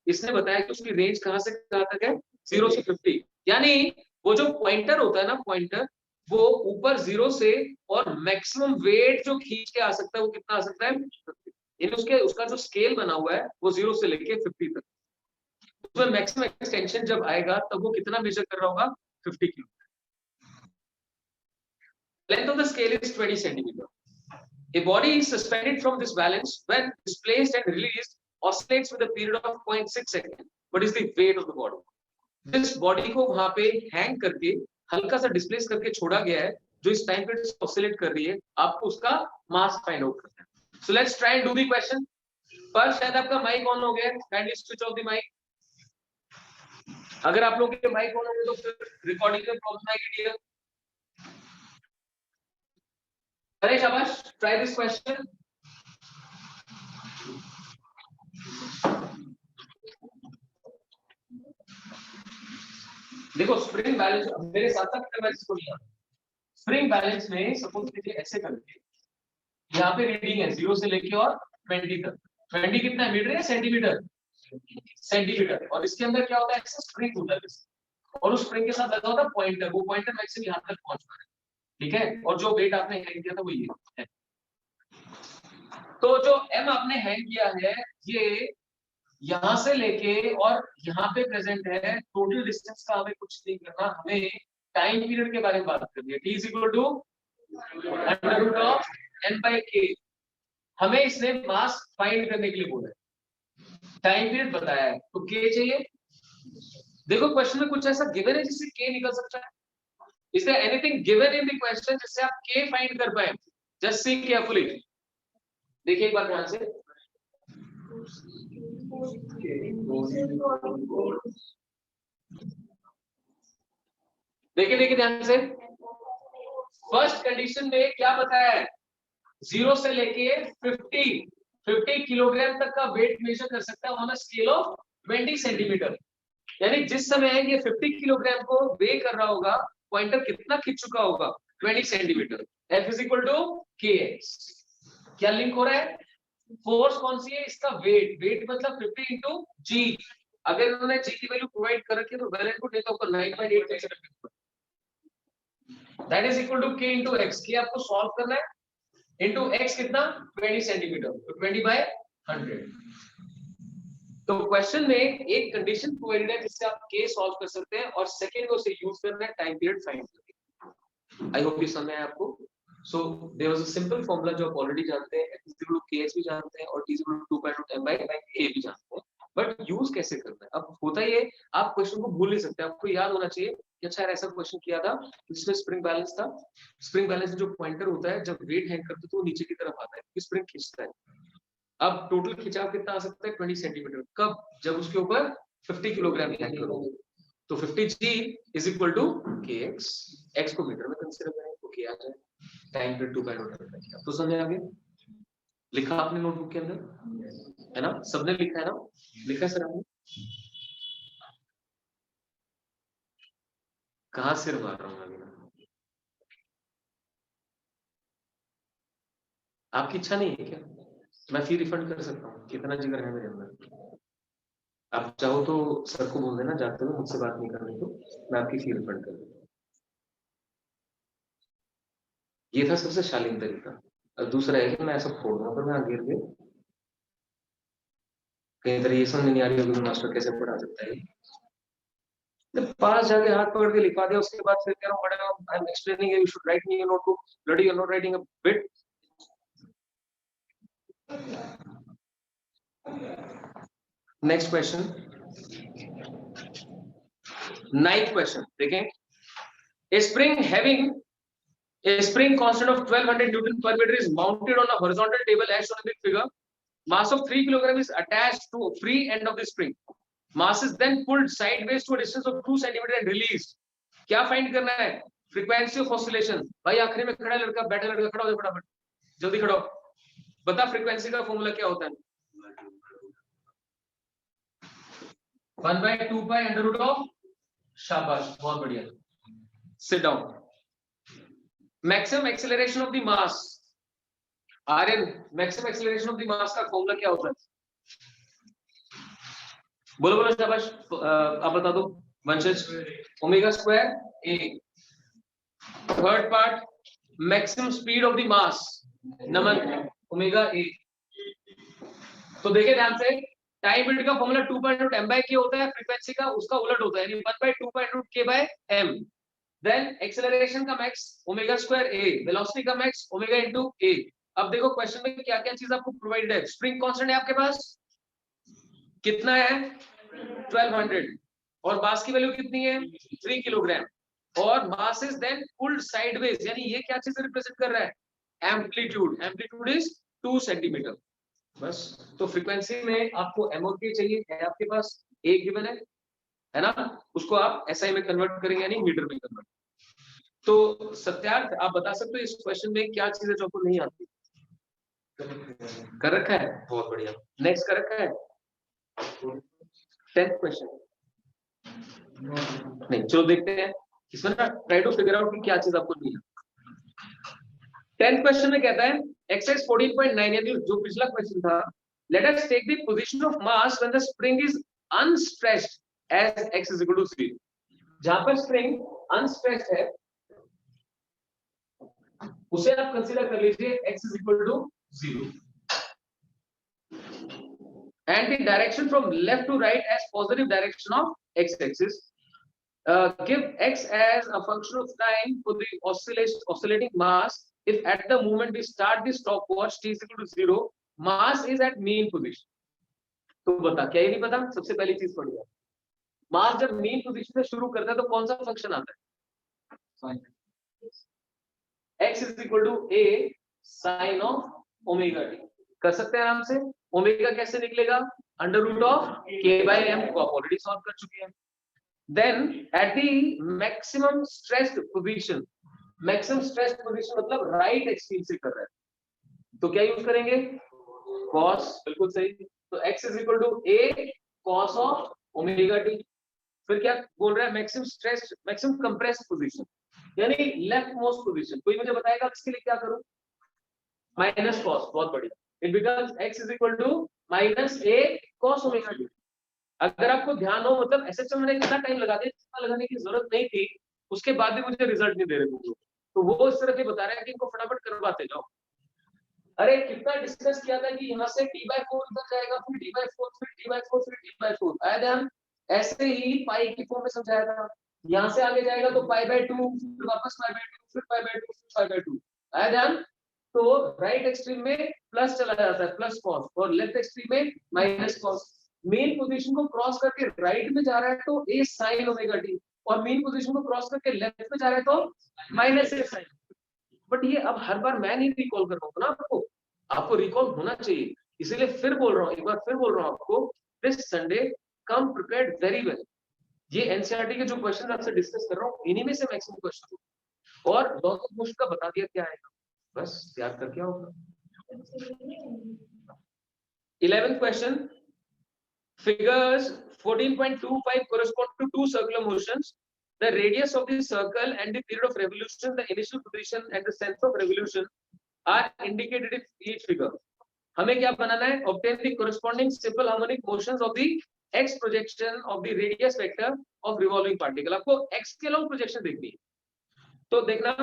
इसने बताया कि उसकी रेंज कहां से कहां तक है, 0 से 50, यानी वो जो पॉइंटर होता है ना, पॉइंटर वो ऊपर 0 से और मैक्सिमम वेट जो खींच के आ सकता है वो कितना आ सकता है, 50। यानी उसके उसका जो स्केल बना हुआ है वो 0 से लेके 50 तक, उसमें मैक्सिमम एक्सटेंशन जब आएगा तब वो कितना मेजर कर रहा होगा, 50 kilo. Length of the scale is 20 centimeter. A body is suspended from this balance when displaced and released oscillates with a period of 0.6 seconds. What is the weight of the body? जिस body को वहां पे hang करके हल्का सा displace करके छोड़ा गया है, जो इस टाइम पे ऑसिलेट कर रही है, आपको उसका मास फाइंड आउट करना है। So let's try and do the question. पर शायद आपका माइक ऑन हो गया है, kindly switch off the mic. अगर आप लोगों के माइक ऑन हो गए तो फिर रिकॉर्डिंग में प्रॉब्लम आएगी डियर। अरे शाबाश, ट्राई दिस क्वेश्चन। देखो स्प्रिंग बैलेंस मेरे साथ साथ मैं इसको लिया। स्प्रिंग बैलेंस में सपोज कीजिए ऐसे करके यहाँ पे रीडिंग है 0 से लेके और 20 तक। 20 कितना है, मीटर या सेंटीमीटर? सेंटीमीटर। और इसके अंदर क्या होता है, स्प्रिंग होता है और उस स्प्रिंग के साथ लगा होता है पॉइंटर, वो पॉइंटर मैक्सिमम यहाँ तक पहुंच रहा है, ठीक है। और जो वेट आपने हैंग किया था वो ये है। तो जो एम आपने हैंग किया है ये यहां से लेके और यहाँ पे प्रेजेंट है, टोटल डिस्टेंस का हमें कुछ नहीं करना, हमें टाइम पीरियड के बारे में बात करनी है। t = (√n/k). हमें इसने मास फाइंड करने के लिए बोला है, टाइम पीरियड बताया है, तो k चाहिए। देखो क्वेश्चन में कुछ ऐसा गिवन है जिससे k निकल सकता है? Is there anything given in the question जिससे आप k फाइंड कर पाए? जस्ट सी केयरफुली, देखिए एक बार ध्यान से। देखिए देखिए ध्यान से। फर्स्ट कंडीशन में क्या बताया है, 0 से लेके 50 किलोग्राम तक का वेट मेजर कर सकता है on a scale of 20 centimetre. यानी जिस समय ये 50 किलोग्राम को वे कर रहा होगा, पॉइंटर कितना खींच चुका होगा, 20 सेंटीमीटर। F = kx। क्या लिंक हो रहा है, फोर्स कौन सी है, इसका वेट, वेट मतलब 50 into g। अगर उन्होंने g की वैल्यू प्रोवाइड कर रखी है तो वेल एंड गुड, नहीं तो आपको 9.8 कंसीडर करना है। That is equal to k into x। के आपको सॉल्व करना है into x कितना, 20 सेंटीमीटर, तो 20/100। तो क्वेश्चन में एक कंडीशन प्रोवाइडेड है जिससे आप k सॉल्व कर सकते हैं और सेकंड को से यूज करना है टाइम पीरियड फाइंड करने। आई होप ये समझ आया आपको। So there was a simple formula जो आप ऑलरेडी जानते हैं, f = kx भी जानते हैं और t = 2π√m/k भी जानते हैं, बट यूज कैसे करना है। अब होता ये, आप क्वेश्चन को भूल नहीं सकते, आपको याद होना चाहिए कि अच्छा यार ऐसा क्वेश्चन किया था जिसमें स्प्रिंग बैलेंस था। स्प्रिंग बैलेंस जो पॉइंटर होता है, जब वेट हैंग करते तो वो नीचे की तरफ आता है, स्प्रिंग खींचता है। अब टोटल खिंचाव कितना आ सकता है, 20 सेंटीमीटर। कब, जब उसके ऊपर 50 किलोग्राम हैंग करोगे, तो 50g = kx। x को मीटर में कंसीडर करें तो k आ जाए, टाइम पीरियड 2/√m। तो समझ आ गया? लिखा आपने नोटबुक के अंदर, है ना? सबने लिखा है ना? लिखा सर आपने? कहाँ सिर मार रहा हूँ अभी? आपकी इच्छा नहीं है क्या? मैं फी रिफंड कर सकता हूँ, कितना जिगर है मेरे अंदर। आप चाहो तो सर को बोल देना जाते हुए मुझसे बात नहीं करने को, मैं आपकी फी रिफंड कर दूंगा। ये था सबसे शालीन तरीका। और दूसरा है कि मैं ऐसा फोड़ दूंगा पर मैं गिर गए, कहीं तरह ये समझ नहीं आ रही होगी मास्टर कैसे पढ़ा सकता है। जब पास जाके हाथ पकड़ के लिखवा दिया, उसके बाद फिर कह रहा हूँ madam I am explaining, you should write me your notebook, bloody you are not writing a bit. Next question, 9th question देखें। A spring having a spring constant of 1200 Newton per meter is mounted on a horizontal table as shown in the figure. Mass of 3 kg is attached to free end of the spring. Mass is then pulled sideways to a distance of 2 cm and released. क्या find करना है, frequency of oscillation. भाई आखिरी में खड़ा लड़का, बैठा लड़का, खड़ा हो जाओ फटाफट, जल्दी खड़ा हो, बता फ्रीक्वेंसी का फॉर्मूला क्या होता है। 1/2π√, शाबाश, बहुत बढ़िया। Sit down. Maximum acceleration of the mass, Rn, maximum acceleration of the mass का फॉर्मूला क्या होता है? बोलो बोलो शाबाश, आप बता दो। वंशज omega square A. Third part maximum speed of the mass Naman omega A. तो देखिए ध्यान से, टाइम पीरियड का फॉर्मूला 2.रूट m by k होता है, फ्रीक्वेंसी का उसका उलट होता है, यानी 1/2.रूट k by m। Then acceleration का max omega square a, velocity का मैक्स ओमेगा इनटू a। अब देखो क्वेश्चन में क्या क्या चीज आपको प्रोवाइडेड है। स्प्रिंग कांस्टेंट है आपके पास, कितना है 1200, और मास की वैल्यू कितनी है 3 किलोग्राम, और mass is then pulled sideways, यानी ये क्या चीज रिप्रेजेंट कर रहा है एम्पलीट्यूड, एम्पलीट्यूड इज 2 सेंटीमीटर बस। तो फ्रीक्वेंसी में आपको एम और के चाहिए, है आपके पास एक गिवन है ना, उसको आप एसआई में कन्वर्ट करेंगे यानी मीटर में कन्वर्ट। तो सत्यार्थ आप बता सकते हो इस क्वेश्चन में क्या चीज है जो आपको नहीं आती? कर रखा है, बहुत बढ़िया। नेक्स्ट कर रखा है 10th क्वेश्चन नहीं, चलो देखते हैं इसमें ना, ट्राई टू फिगर आउट कि क्या चीज आपको नहीं है। 10th क्वेश्चन में कहता है एक्सरसाइज 14.9, यानी जो पिछला क्वेश्चन था, let us take the position of mass when the spring is unstretched as x is equal to 3। जहां पर स्प्रिंग अनस्ट्रेच्ड है उसे आप कंसीडर कर लीजिए x is equal to 0, and the direction from left to right as positive direction of x-axis. Give x as a function of time for the oscillating mass if at the moment we start the stopwatch t is equal to 0, mass is at mean position. तो बता, क्या ये नहीं पता? सबसे पहली चीज पढ़िए, मास जब मीन पोजीशन से शुरू करता है तो कौन सा फंक्शन आता है? x is equal to a sin of omega t। कर सकते हैं आराम से। ओमेगा कैसे निकलेगा? Under root of k by m को आप ऑलरेडी सॉल्व कर चुके हैं। Then at the maximum stressed position, maximum stressed position मतलब राइट एक्सट्रीम से कर रहा है, तो क्या यूज करेंगे? cos, बिल्कुल सही। तो x is equal to a cos of omega t। फिर क्या बोल रहा है? Maximum stressed, maximum compressed position, यानी लेफ्ट मोस्ट पोजीशन। कोई मुझे बताएगा इसके लिए क्या करूं? माइनस cos, बहुत बढ़िया। It becomes x is equal to minus a cos omega t। अगर आपको ध्यान हो, मतलब एसएचएम में कितना टाइम लगा दिया, जितना लगाने की जरूरत नहीं थी, उसके बाद भी मुझे रिजल्ट नहीं दे रहे थे, तो वो इस तरह से बता रहे हैं कि इनको फटाफट करवाते जाओ। अरे कितना डिस्कस किया था कि यहाँ से t/4 इधर जाएगा, फिर t/4, फिर t/4, फिर t/4, आया ध्यान? ऐसे ही पाई की फॉर्म में समझाया था। यहाँ से आगे जाएगा तो π/2, फिर वापस π/2, फिर π/2, फिर π/2, आया ध्यान? तो राइट एक्सट्रीम में प्लस चला जाता है, प्लस कॉस, और लेफ्ट एक्सट्रीम में माइनस कॉस। मेन पोजीशन को क्रॉस करके राइट में जा रहा है तो a sin ओमेगा t, और मेन पोजीशन को क्रॉस करके लेफ्ट में जा रहा है तो माइनस a sin। बट ये अब हर बार मैं नहीं रिकॉल कर रहा हूँ ना, आपको रिकॉल होना चाहिए, इसीलिए फिर बोल रहा हूँ, एक बार फिर बोल रहा हूँ आपको, this Sunday come prepared very well. ये एनसीईआरटी के जो क्वेश्चन आपसे डिस्कस कर रहा हूँ, इन्हीं में से मैक्सिमम क्वेश्चन, और लॉस ऑफ मोशन का बता दिया क्या आएगा, बस याद करके आओ। 11th question, figures 14.25 correspond to two circular motions. The radius of the circle and the period of revolution, the initial position and the sense of revolution are indicated in each figure. हमें क्या बनाना है? Obtain the corresponding simple harmonic motions of the x projection of the radius vector of revolving particle। आपको x के long projection देखनी है, तो देखना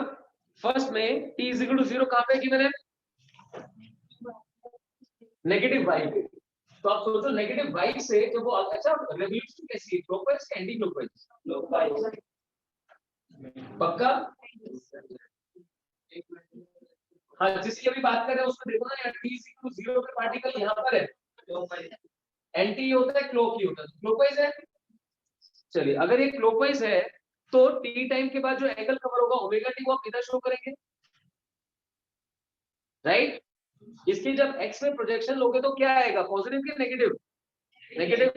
first में t is equal to 0 कहाँ पे गिवन है? नेगेटिव y पे। तो आप सोचो नेगेटिव y से जब वो, अच्छा रेवोल्यूशन कैसी है, क्लॉकवाइज या एंटी क्लॉकवाइज? क्लॉकवाइज। पक्का? हाँ, जिसकी अभी बात कर रहे हैं उसमें देखो ना, t is equal to 0 पे पार्टिकल यहाँ पर है, एंटी होता है, क्लॉक ही होता है, क्लॉकवाइज है। चलिए, अगर ये क्लॉकवाइज है तो t टाइम के बाद जो एंगल कवर होगा ओमेगा t, वो आप इधर शो करेंगे, राइट? इसकी जब x में प्रोजेक्शन लोगे तो क्या आएगा? पॉजिटिव कि नेगेटिव? नेगेटिव।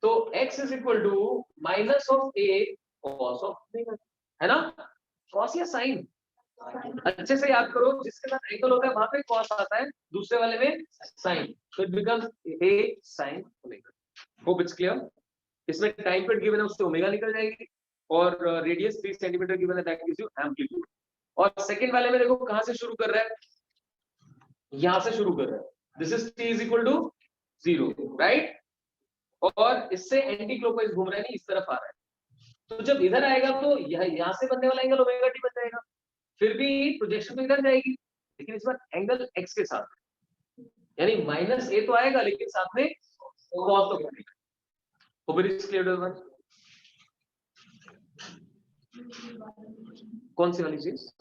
तो x is equal to minus of a cos of omega, है ना? cos या sin? अच्छे से याद करो, जिसके साथ एंगल होता है वहां पे cos आता है, दूसरे वाले में sin, तो it becomes a sin omega. Hope it's clear. इसमें टाइम पीरियड गिवन है, उससे ओमेगा निकल जाएगी, और रेडियस 3 सेंटीमीटर गिवन है, दैट गिव्स यू एम्पलीट्यूड। और सेकंड वाले में देखो कहां से शुरू कर रहा है, यहां से शुरू कर रहा है, this is t is equal to 0, right? और इससे एंटी क्लॉकवाइज घूम रहा है, नहीं इस तरफ आ रहा है, तो जब इधर आएगा तो यहाँ से बनने वाला एंगल ओमेगा टी बन जाएगा, फिर भी प्रोजेक्शन तो इधर जाएगी, लेकिन इस बार एंगल एक्स के साथ, यानी माइनस ए तो आएगा लेकिन साथ में कॉस तो बनेगा। कौन सी वाली चीज?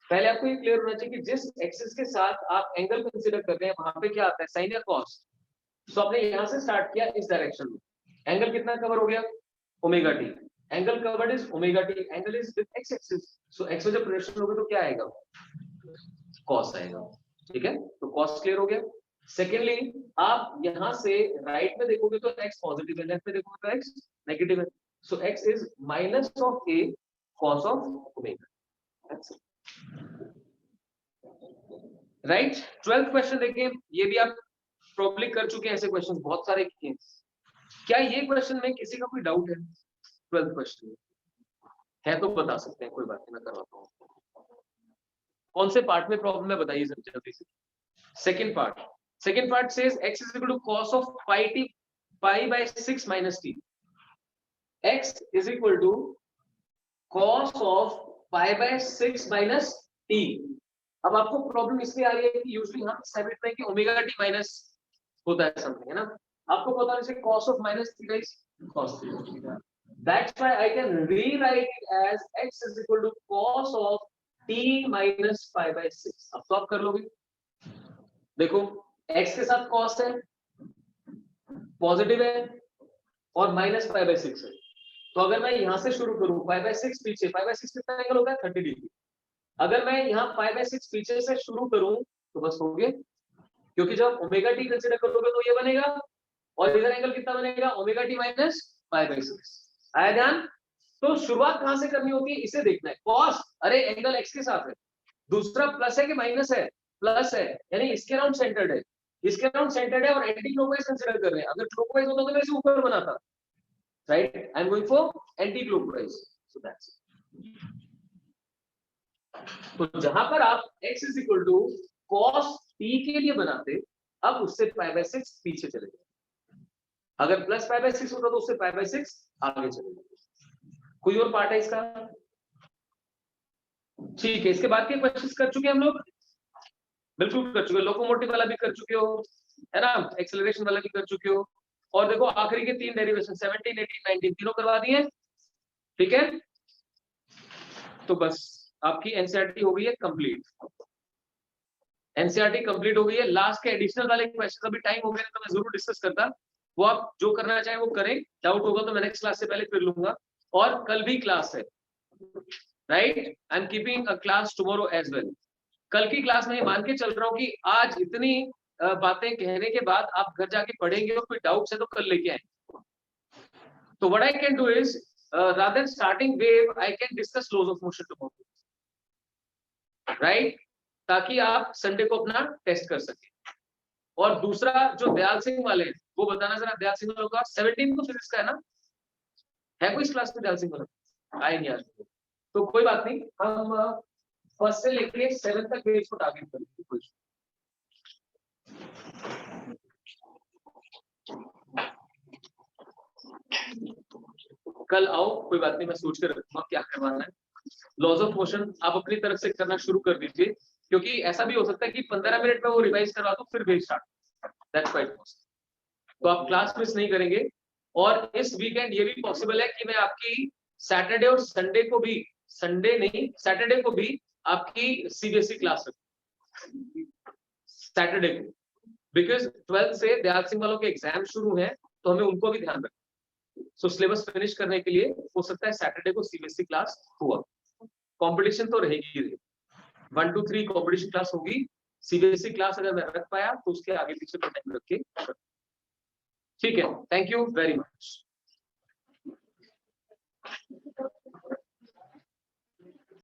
पहले आपको ये क्लियर होना चाहिए कि जिस एक्सिस के साथ आप एंगल कंसीडर कर रहे हैं वहां पे क्या आता है, साइन या कॉस। तो आपने यहां से स्टार्ट किया इस डायरेक्शन में, एंगल कितना कवर हो गया, omega T, angle covered is omega T, angle is with x axis, so x में जब प्रोजेक्शन होगा तो क्या आएगा, कॉस आएगा। ठीक है, तो कॉस क्लियर हो गया। सेकेंडली आप यहां से राइट में देखोगे तो एक्स पॉजिटिव है, लेफ्ट में देखोगे तो एक्स नेगेटिव है, so x is minus of a cos of omega. Right, 12th question देखिए, ये भी आप प्रोबब्ली कर चुके हैं, ऐसे क्वेश्चन बहुत सारे किए हैं। क्या ये क्वेश्चन में किसी का कोई डाउट है? 12th क्वेश्चन है तो बता सकते हैं, कोई बात नहीं, मैं करवाता हूँ। कौन से पार्ट में प्रॉब्लम है बताइए सर जल्दी से। Second part says x is equal to cos of pi by 6 minus t, x is equal to cos of pi by 6 minus t। अब आपको प्रॉब्लम इसलिए आ रही है कि यूजुअली हम समझते हैं कि ओमेगा टी माइनस होता है समथिंग, है ना, आपको पता है cos of minus theta is cos theta, that's why I can rewrite it as x is equal to cos of t minus pi by 6। अब तो आप कर लोगे, देखो x के साथ cos है, पॉजिटिव है और माइनस पाई बाय 6 है, तो अगर मैं यहां से शुरू करूं पाई बाय 6 पीछे, पाई बाय 6 कितना एंगल होगा 30 डिग्री, अगर मैं यहां पाई बाय 6 पीछे से शुरू करूं तो बस हो गया, क्योंकि जब ओमेगा टी कंसीडर करोगे तो ये बनेगा और इधर एंगल कितना बनेगा, omega t minus pi by 6। आया ध्यान? तो शुरुआत कहां से करनी होती है, इसे देखना है, cos, अरे एंगल x के साथ है, दूसरा प्लस है कि माइनस है, प्लस है, यानी इसके अराउंड सेंटर्ड है, इसके अराउंड सेंटर्ड है और एंटी क्लॉकवाइज कंसीडर कर रहे हैं, अगर क्लॉकवाइज होता तो मैं इसे ऊपर बनाता, right, I am going for anti clockwise, so that's तो जहां पर आप x इज इक्वल टू cos t के लिए बनाते, अब उससे पाई बाय 6 पीछे चले गए, अगर प्लस पाई बाय 6 होता तो उससे पाई बाय 6 आगे चले गए। कोई और पार्ट है इसका? ठीक है, इसके बाद के क्वेश्चंस कर चुके हैं हम लोग, बिल्कुल कर चुके, लोकोमोटिव वाला भी कर चुके हो, है ना, एक्सेलरेशन वाला भी कर चुके हो, और देखो आखिरी के 3 डेरिवेशन 17, 18, 19 तीनों करवा दिए। ठीक है, तो बस आपकी एनसीईआरटी हो गई है कंप्लीट, एनसीईआरटी कंप्लीट हो गई है। लास्ट के एडिशनल वाले क्वेश्चन अभी टाइम हो गया तो मैं जरूर डिस्कस करता, वो आप जो करना चाहें वो करें, डाउट होगा तो मैं नेक्स्ट क्लास से पहले कर लूंगा, और कल भी क्लास है, right, I am keeping a class tomorrow as well. कल की क्लास में मान के चल रहा हूँ कि आज इतनी बातें कहने के बाद आप घर जाके पढ़ेंगे और कोई डाउट है तो कल लेके आएंगे। तो what I can do is rather than starting wave I can discuss laws of motion tomorrow, right, ताकि आप संडे को अपना टेस्ट कर सके। और दूसरा जो दयाल सिंह वाले हैं वो बताना जरा, दयाल सिंह वालों का 17 को फिजिक्स का है ना, है कोई इस क्लास में दयाल सिंह वाला? आए नहीं आज, तो कोई बात नहीं, हम फर्स्ट से लेके 7 तक पेज को टारगेट करेंगे। कुछ कल आओ, कोई बात नहीं, मैं सोच कर रखूंगा क्या करवाना है। लॉज ऑफ मोशन आप अपनी तरफ से करना शुरू कर दीजिए, क्योंकि ऐसा भी हो सकता है कि 15 मिनट में वो रिवाइज करवा दो फिर भेज स्टार्ट, दैट्स क्वाइट पॉसिबल। तो आप क्लास मिस नहीं करेंगे, और इस वीकेंड ये भी पॉसिबल है कि मैं आपकी सैटरडे और संडे को भी, संडे नहीं सैटरडे को भी आपकी सीबीएसई क्लास रखूं सैटरडे को, बिकॉज 12th से दयाल सिंह वालों के एग्जाम शुरू हैं तो हमें उनको भी ध्यान रखना। सो सिलेबस फिनिश करने के लिए हो सकता है सैटरडे को सीबीएसई क्लास हुआ, कंपटीशन तो रहेगी, 1 to 3 कंपटीशन क्लास होगी, सीबीएसई क्लास अगर मैं रख पाया तो उसके आगे पीछे का टाइम रख के, ठीक है, थैंक यू वेरी मच।